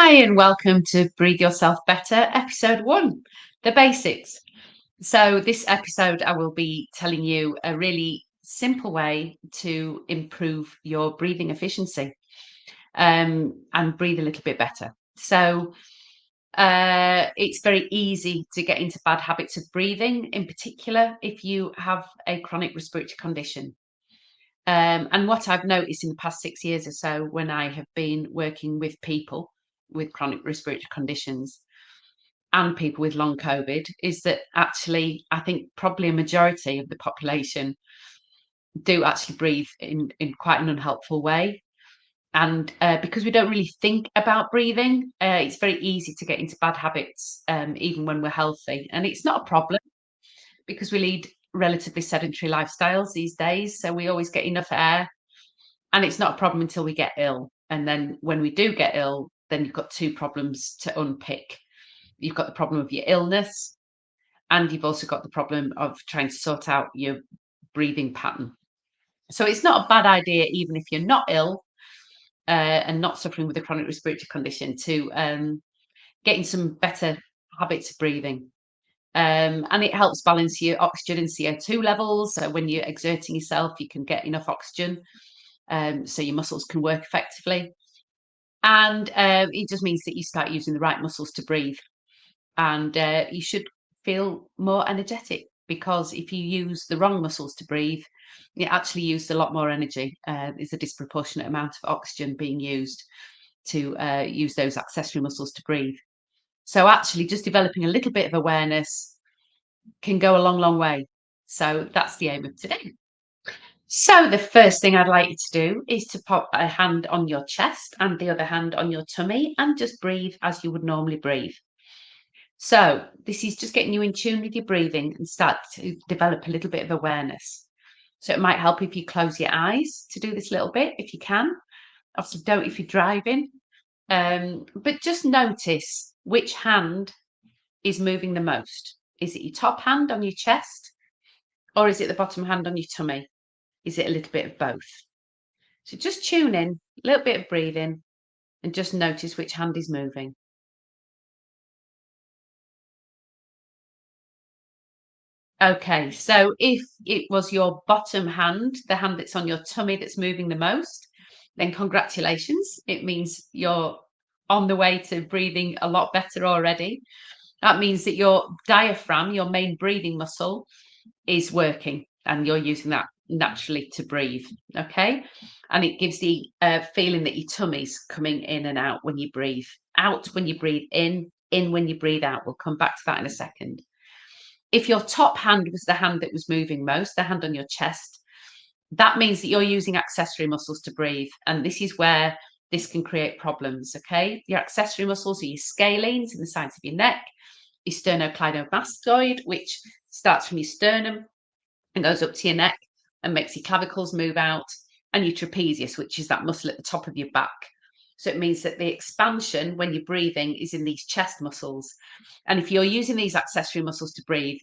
Hi, and welcome to Breathe Yourself Better, episode 1, the basics. So, this episode, I will be telling you a really simple way to improve your breathing efficiency and breathe a little bit better. So, it's very easy to get into bad habits of breathing, in particular if you have a chronic respiratory condition. And what I've noticed in the past 6 years or so, when I have been working with people with chronic respiratory conditions and people with long COVID, is that actually, I think probably a majority of the population do actually breathe in quite an unhelpful way. And because we don't really think about breathing, it's very easy to get into bad habits, even when we're healthy. And it's not a problem because we lead relatively sedentary lifestyles these days. So we always get enough air. And it's not a problem until we get ill. And then when we do get ill, then you've got two problems to unpick. You've got the problem of your illness, and you've also got the problem of trying to sort out your breathing pattern. So it's not a bad idea, even if you're not ill and not suffering with a chronic respiratory condition, to get in some better habits of breathing. And it helps balance your oxygen and CO2 levels. So when you're exerting yourself, you can get enough oxygen so your muscles can work effectively. And it just means that you start using the right muscles to breathe. And you should feel more energetic, because if you use the wrong muscles to breathe, you actually use a lot more energy. There's a disproportionate amount of oxygen being used to use those accessory muscles to breathe. So actually just developing a little bit of awareness can go a long, long way. So that's the aim of today. So the first thing I'd like you to do is to pop a hand on your chest and the other hand on your tummy and just breathe as you would normally breathe. So this is just getting you in tune with your breathing and start to develop a little bit of awareness. So it might help if you close your eyes to do this little bit, if you can. Obviously don't if you're driving. But just notice which hand is moving the most. Is it your top hand on your chest, or is it the bottom hand on your tummy? Is it a little bit of both? So just tune in, a little bit of breathing, and just notice which hand is moving. Okay, so if it was your bottom hand, the hand that's on your tummy that's moving the most, then congratulations. It means you're on the way to breathing a lot better already. That means that your diaphragm, your main breathing muscle, is working and you're using that naturally to breathe. Okay. And it gives the feeling that your tummy's coming in and out when you breathe, out when you breathe in when you breathe out. We'll come back to that in a second. If your top hand was the hand that was moving most, the hand on your chest, that means that you're using accessory muscles to breathe. And this is where this can create problems. Okay. Your accessory muscles are your scalenes in the sides of your neck, your sternocleidomastoid, which starts from your sternum and goes up to your neck and makes your clavicles move out, and your trapezius, which is that muscle at the top of your back. So it means that the expansion when you're breathing is in these chest muscles. And if you're using these accessory muscles to breathe,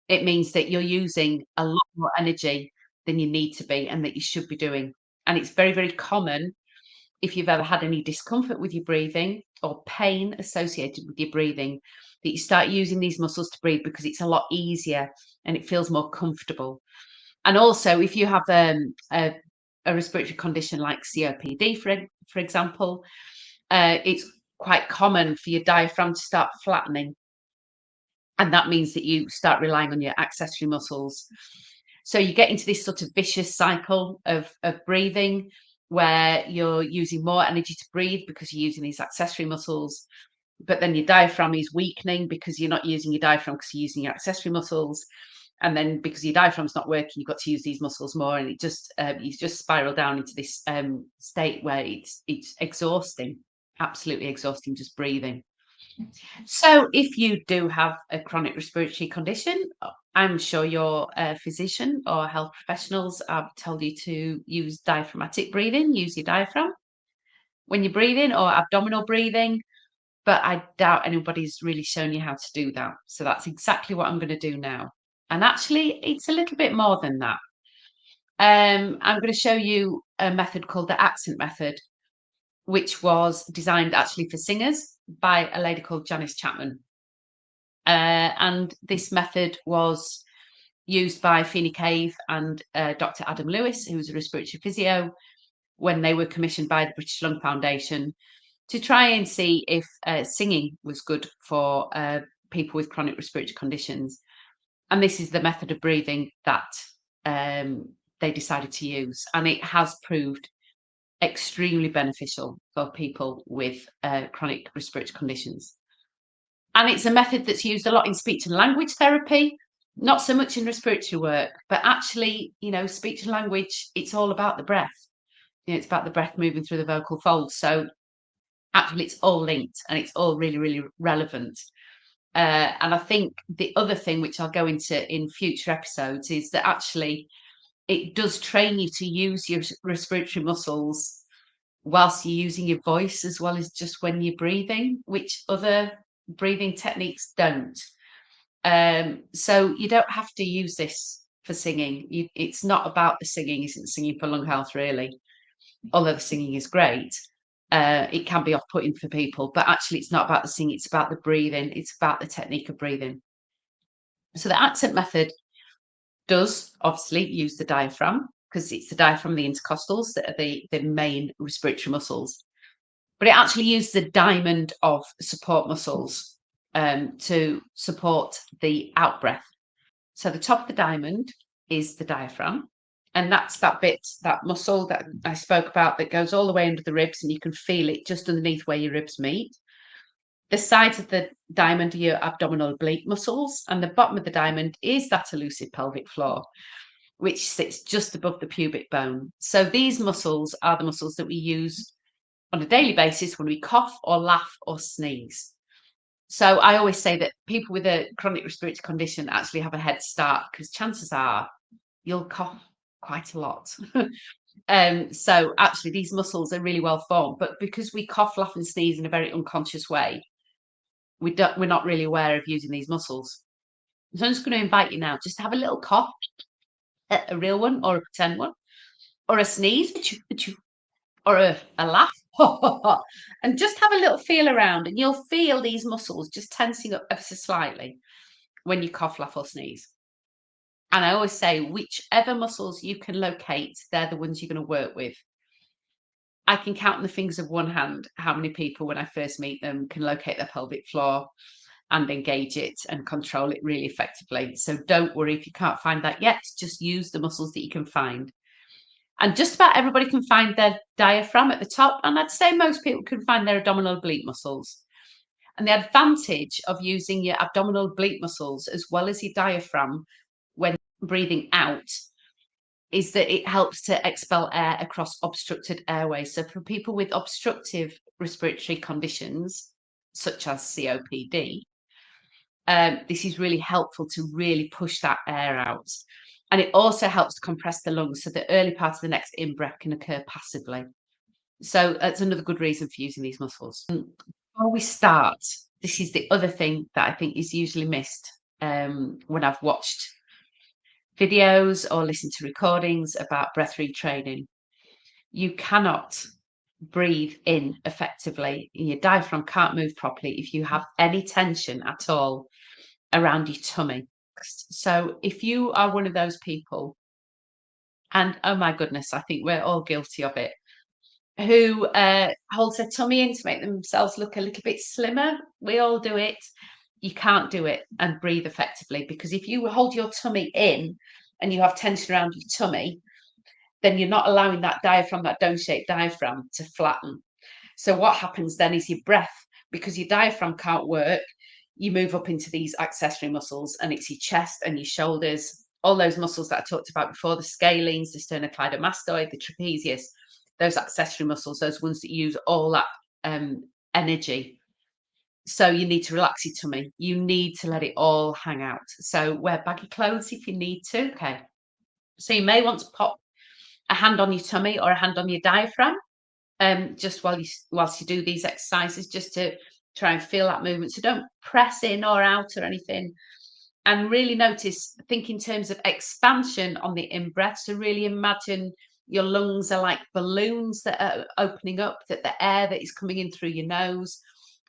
it means that you're using a lot more energy than you need to be and that you should be doing. And it's very, very common, if you've ever had any discomfort with your breathing or pain associated with your breathing, that you start using these muscles to breathe because it's a lot easier and it feels more comfortable. And also, if you have a respiratory condition like COPD, for example, it's quite common for your diaphragm to start flattening. And that means that you start relying on your accessory muscles. So you get into this sort of vicious cycle of breathing where you're using more energy to breathe because you're using these accessory muscles. But then your diaphragm is weakening because you're not using your diaphragm because you're using your accessory muscles. And then because your diaphragm's not working, you've got to use these muscles more, and it just you just spiral down into this state where it's exhausting, absolutely exhausting, just breathing. So if you do have a chronic respiratory condition, I'm sure your physician or health professionals have told you to use diaphragmatic breathing, use your diaphragm when you're breathing, or abdominal breathing. But I doubt anybody's really shown you how to do that. So that's exactly what I'm going to do now. And actually, it's a little bit more than that. I'm going to show you a method called the accent method, which was designed actually for singers by a lady called Janice Chapman. And this method was used by Feeney Cave and Dr. Adam Lewis, who was a respiratory physio, when they were commissioned by the British Lung Foundation to try and see if singing was good for people with chronic respiratory conditions. And this is the method of breathing that they decided to use. And it has proved extremely beneficial for people with chronic respiratory conditions. And it's a method that's used a lot in speech and language therapy, not so much in respiratory work, but actually, speech and language, it's all about the breath. It's about the breath moving through the vocal folds. So actually, it's all linked and it's all really, really relevant. And I think the other thing, which I'll go into in future episodes, is that actually it does train you to use your respiratory muscles whilst you're using your voice as well as just when you're breathing, which other breathing techniques don't. So you don't have to use this for singing. It's not about the singing, isn't singing for lung health really, although the singing is great. It can be off-putting for people, but actually it's not about the singing, it's about the breathing, it's about the technique of breathing. So the accent method does obviously use the diaphragm, because it's the diaphragm, the intercostals, that are the main respiratory muscles. But it actually uses the diamond of support muscles to support the out breath. So the top of the diamond is the diaphragm, and that's that bit, that muscle that I spoke about that goes all the way under the ribs, and you can feel it just underneath where your ribs meet. The sides of the diamond are your abdominal oblique muscles, and the bottom of the diamond is that elusive pelvic floor, which sits just above the pubic bone. So these muscles are the muscles that we use on a daily basis when we cough or laugh or sneeze. So I always say that people with a chronic respiratory condition actually have a head start, because chances are you'll cough quite a lot. So actually these muscles are really well formed, but because we cough, laugh and sneeze in a very unconscious way, we're not really aware of using these muscles. So I'm just going to invite you now just to have a little cough, a real one or a pretend one, or a sneeze, or a laugh, and just have a little feel around, and you'll feel these muscles just tensing up ever so slightly when you cough, laugh or sneeze. And I always say, whichever muscles you can locate, they're the ones you're going to work with. I can count on the fingers of one hand how many people, when I first meet them, can locate their pelvic floor and engage it and control it really effectively. So don't worry if you can't find that yet, just use the muscles that you can find. And just about everybody can find their diaphragm at the top, and I'd say most people can find their abdominal oblique muscles. And the advantage of using your abdominal oblique muscles as well as your diaphragm when breathing out is that it helps to expel air across obstructed airways. So for people with obstructive respiratory conditions, such as COPD, this is really helpful to really push that air out. And it also helps to compress the lungs, so the early part of the next in-breath can occur passively. So that's another good reason for using these muscles. Before we start, this is the other thing that I think is usually missed when I've watched videos or listened to recordings about breath retraining. You cannot breathe in effectively, and your diaphragm can't move properly if you have any tension at all around your tummy. So if you are one of those people, and oh my goodness, I think we're all guilty of it, who holds their tummy in to make themselves look a little bit slimmer, we all do it. You can't do it and breathe effectively, because if you hold your tummy in and you have tension around your tummy, then you're not allowing that diaphragm, that dome-shaped diaphragm, to flatten. So what happens then is your breath, because your diaphragm can't work, you move up into these accessory muscles, and it's your chest and your shoulders, all those muscles that I talked about before, the scalenes, the sternocleidomastoid, the trapezius, those accessory muscles, those ones that use all that energy. So you need to relax your tummy. You need to let it all hang out. So wear baggy clothes if you need to. Okay. So you may want to pop a hand on your tummy or a hand on your diaphragm, just whilst you do these exercises, just to try and feel that movement. So don't press in or out or anything. And really think in terms of expansion on the in-breath. So really imagine Your lungs are like balloons that are opening up, that the air that is coming in through your nose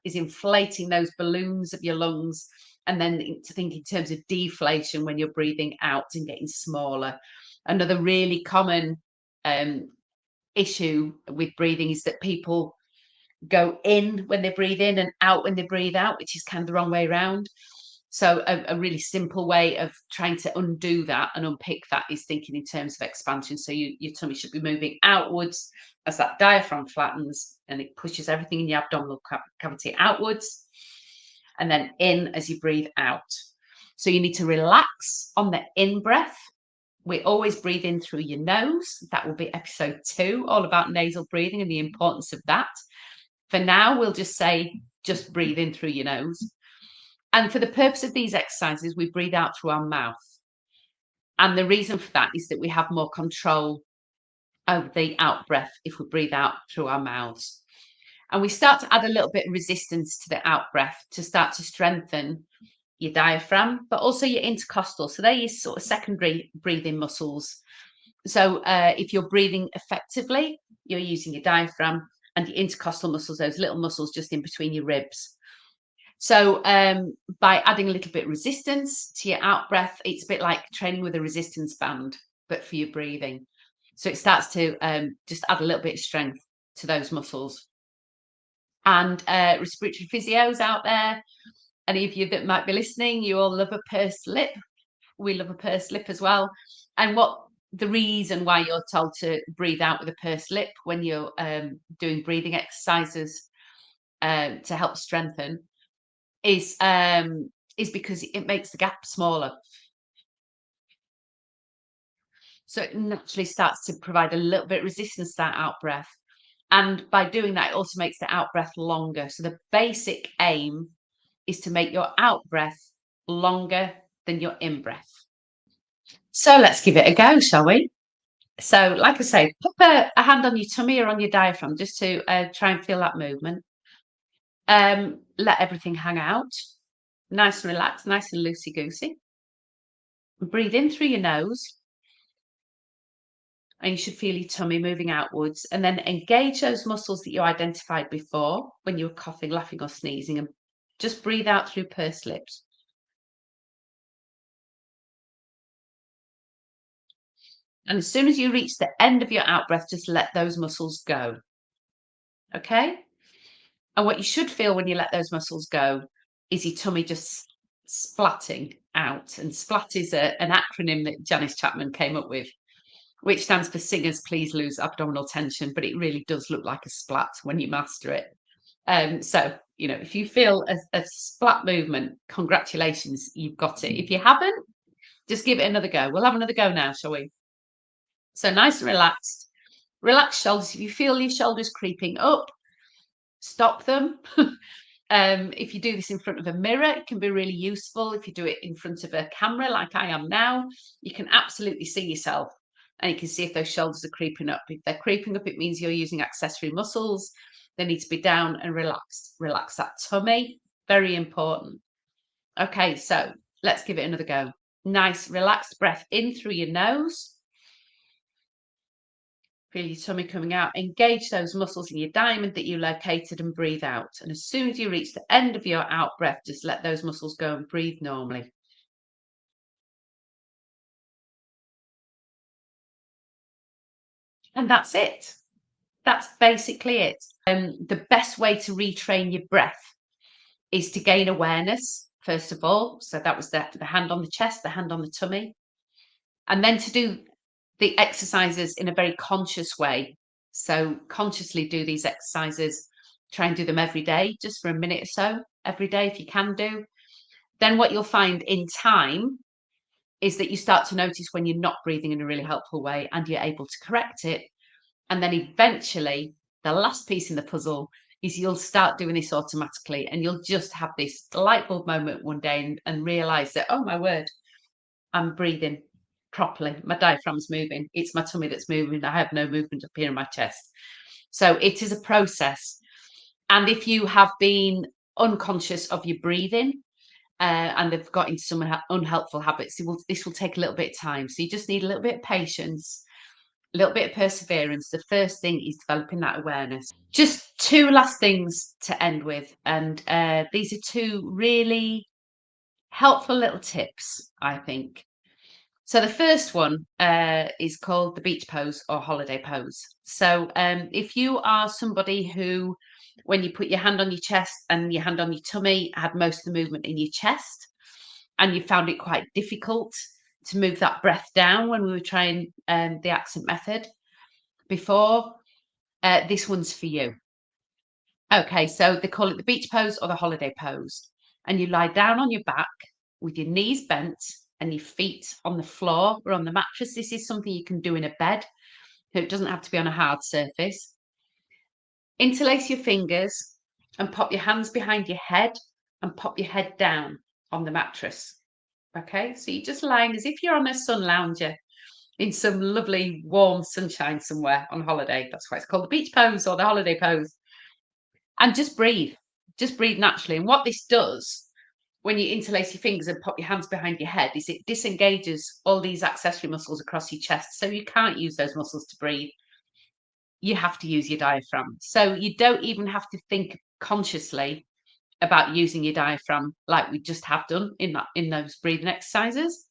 is inflating those balloons of your lungs. And then to think in terms of deflation when you're breathing out and getting smaller. Another really common um, issue with breathing is that people go in when they breathe in and out when they breathe out, which is kind of the wrong way around. So a really simple way of trying to undo that and unpick that is thinking in terms of expansion. So your tummy should be moving outwards as that diaphragm flattens and it pushes everything in your abdominal cavity outwards, and then in as you breathe out. So you need to relax on the in breath. We always breathe in through your nose. That will be episode 2, all about nasal breathing and the importance of that. For now, we'll just say, just breathe in through your nose. And for the purpose of these exercises, we breathe out through our mouth. And the reason for that is that we have more control over the out breath if we breathe out through our mouths. And we start to add a little bit of resistance to the out breath to start to strengthen your diaphragm, but also your intercostal. So they're your sort of secondary breathing muscles. So if you're breathing effectively, you're using your diaphragm and your intercostal muscles, those little muscles just in between your ribs. So by adding a little bit of resistance to your out breath, it's a bit like training with a resistance band, but for your breathing. So it starts to just add a little bit of strength to those muscles. And respiratory physios out there, any of you that might be listening, you all love a pursed lip. We love a pursed lip as well. And what the reason why you're told to breathe out with a pursed lip when you're doing breathing exercises to help strengthen is because it makes the gap smaller. So it naturally starts to provide a little bit of resistance to that out breath. And by doing that, it also makes the out breath longer. So the basic aim is to make your out breath longer than your in breath. So let's give it a go, shall we? So, like I say, put a hand on your tummy or on your diaphragm just to try and feel that movement. Let everything hang out. Nice and relaxed, nice and loosey-goosey. Breathe in through your nose. And you should feel your tummy moving outwards. And then engage those muscles that you identified before when you were coughing, laughing, or sneezing. And just breathe out through pursed lips. And as soon as you reach the end of your out breath, just let those muscles go. Okay? And what you should feel when you let those muscles go is your tummy just splatting out. And splat is an acronym that Janice Chapman came up with, which stands for Singers Please Lose Abdominal Tension, but it really does look like a splat when you master it. So, if you feel a splat movement, congratulations, you've got it. If you haven't, just give it another go. We'll have another go now, shall we? So nice and relaxed. Relax shoulders. If you feel your shoulders creeping up, stop them. If you do this in front of a mirror, it can be really useful. If you do it in front of a camera like I am now, you can absolutely see yourself and you can see if those shoulders are creeping up. If they're creeping up, it means you're using accessory muscles. They need to be down and relaxed. Relax that tummy, very important. Okay, so let's give it another go. Nice, relaxed breath in through your nose. Feel your tummy coming out. Engage those muscles in your diamond that you located and breathe out. And as soon as you reach the end of your out breath, just let those muscles go and breathe normally. And that's it. That's basically it. The best way to retrain your breath is to gain awareness, first of all. So that was the hand on the chest, the hand on the tummy. And then to do the exercises in a very conscious way. So consciously do these exercises. Try and do them every day, just for a minute or so, every day if you can do. Then what you'll find in time is that you start to notice when you're not breathing in a really helpful way and you're able to correct it. And then eventually, the last piece in the puzzle is you'll start doing this automatically and you'll just have this light bulb moment one day and realize that, oh my word, I'm breathing properly. My diaphragm's moving. It's my tummy that's moving. I have no movement up here in my chest. So it is a process. And if you have been unconscious of your breathing and have got into some unhelpful habits, this will take a little bit of time. So you just need a little bit of patience. a little bit of perseverance. The first thing is developing that awareness. Just two last things to end with, and these are two really helpful little tips, I think. So the first one is called the beach pose or holiday pose. So if you are somebody who, when you put your hand on your chest and your hand on your tummy, had most of the movement in your chest, and you found it quite difficult to move that breath down when we were trying the accent method before, this one's for you. Okay, so they call it the beach pose or the holiday pose. And you lie down on your back with your knees bent and your feet on the floor or on the mattress. This is something you can do in a bed, so it doesn't have to be on a hard surface. Interlace your fingers and pop your hands behind your head and pop your head down on the mattress. Okay, so you're just lying as if you're on a sun lounger in some lovely warm sunshine somewhere on holiday. That's why it's called the beach pose or the holiday pose. And just breathe naturally. And what this does when you interlace your fingers and pop your hands behind your head is it disengages all these accessory muscles across your chest. So you can't use those muscles to breathe. You have to use your diaphragm. So you don't even have to think consciously about using your diaphragm like we just have done in those breathing exercises.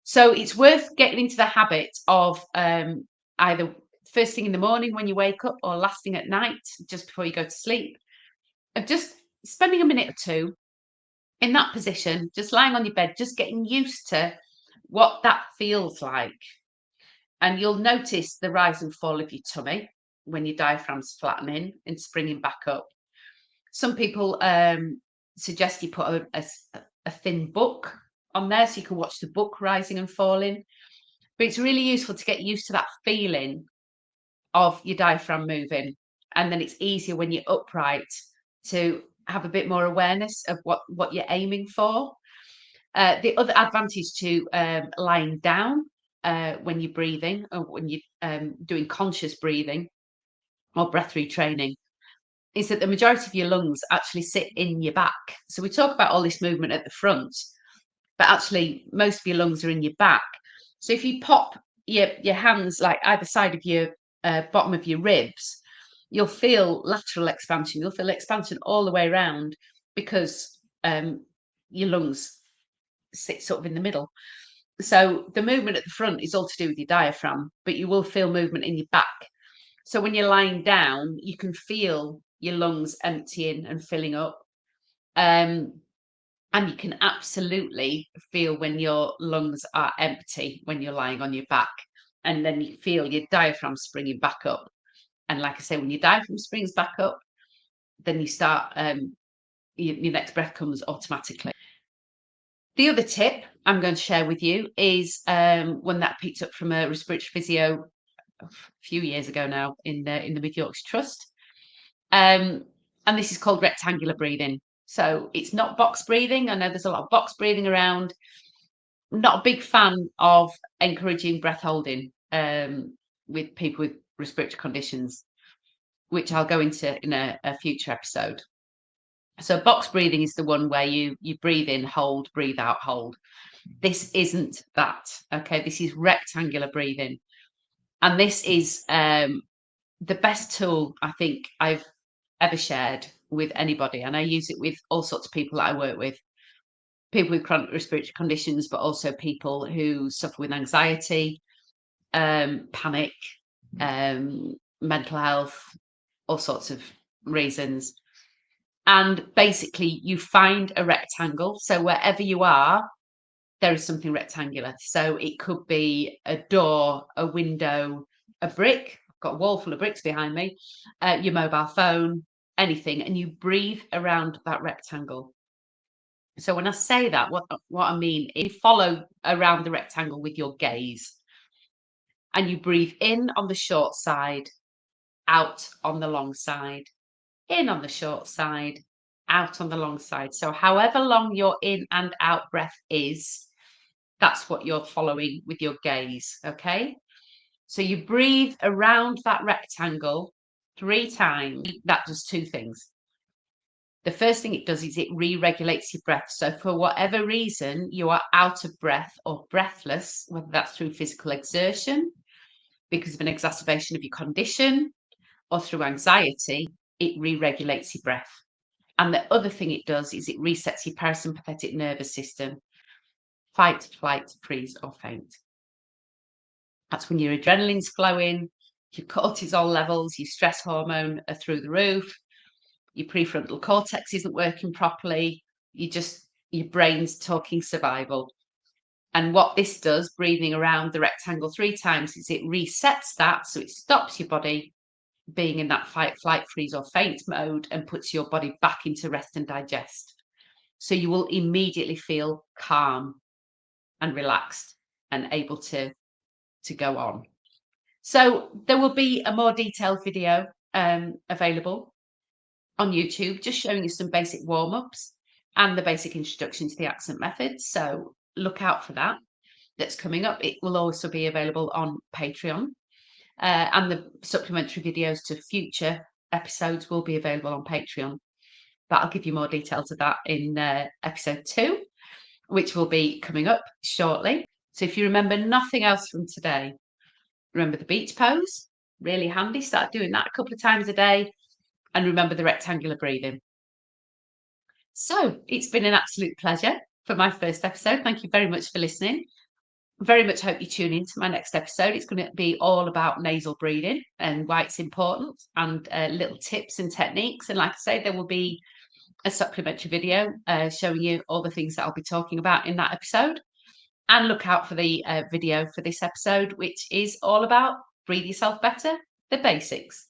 So it's worth getting into the habit of either first thing in the morning when you wake up or last thing at night, just before you go to sleep, of just spending a minute or two in that position, just lying on your bed, just getting used to what that feels like. And you'll notice the rise and fall of your tummy when your diaphragm's flattening and springing back up. Some people suggest you put a thin book on there so you can watch the book rising and falling. But it's really useful to get used to that feeling of your diaphragm moving. And then it's easier when you're upright to have a bit more awareness of what you're aiming for. The other advantage to lying down when you're breathing or when you're doing conscious breathing or breath retraining is that the majority of your lungs actually sit in your back. So we talk about all this movement at the front, but actually most of your lungs are in your back. So if you pop your hands like either side of your bottom of your ribs, you'll feel lateral expansion. You'll feel expansion all the way around because your lungs sit sort of in the middle. So the movement at the front is all to do with your diaphragm, but you will feel movement in your back. So when you're lying down, you can feel your lungs emptying and filling up. And you can absolutely feel when your lungs are empty when you're lying on your back. And then you feel your diaphragm springing back up. And like I say, when your diaphragm springs back up, then you start, your next breath comes automatically. The other tip I'm going to share with you is one that I picked up from a respiratory physio a few years ago now in the Mid Yorkshire Trust. And this is called rectangular breathing. So it's not box breathing. I know there's a lot of box breathing around. I'm not a big fan of encouraging breath holding with people with respiratory conditions, which I'll go into in a future episode. So box breathing is the one where you breathe in, hold, breathe out, hold. This isn't that. Okay, this is rectangular breathing, and this is the best tool I think I've ever shared with anybody, and I use it with all sorts of people that I work with. People with chronic respiratory conditions, but also people who suffer with anxiety, panic, mental health, all sorts of reasons. And basically, you find a rectangle. So wherever you are, there is something rectangular. So it could be a door, a window, a brick. I've got a wall full of bricks behind me, your mobile phone, anything. And you breathe around that rectangle. So when I say that, what I mean is you follow around the rectangle with your gaze and you breathe in on the short side, out on the long side, in on the short side, out on the long side. So however long your in and out breath is, that's what you're following with your gaze, okay? So you breathe around that rectangle 3 times. That does 2 things. The first thing it does is it re-regulates your breath. So for whatever reason you are out of breath or breathless, whether that's through physical exertion because of an exacerbation of your condition or through anxiety, it re-regulates your breath. And the other thing it does is it resets your parasympathetic nervous system. Fight, flight, freeze, or faint. That's when your adrenaline's flowing, your cortisol levels, your stress hormone are through the roof, your prefrontal cortex isn't working properly, your brain's talking survival. And what this does, breathing around the rectangle 3 times, is it resets that, so it stops your body being in that fight, flight, freeze, or faint mode and puts your body back into rest and digest. So you will immediately feel calm and relaxed and able to go on. So there will be a more detailed video available on YouTube, just showing you some basic warm-ups and the basic introduction to the accent method. So look out for that. That's coming up. It will also be available on Patreon, and the supplementary videos to future episodes will be available on Patreon. But I'll give you more details of that in episode 2, which will be coming up shortly. So if you remember nothing else from today, remember the beach pose, really handy. Start doing that a couple of times a day, and remember the rectangular breathing. So it's been an absolute pleasure for my first episode. Thank you very much for listening. Very much hope you tune in to my next episode. It's going to be all about nasal breathing and why it's important, and little tips and techniques. And like I say, there will be a supplementary video showing you all the things that I'll be talking about in that episode. And look out for the video for this episode, which is all about breathe yourself better, the basics.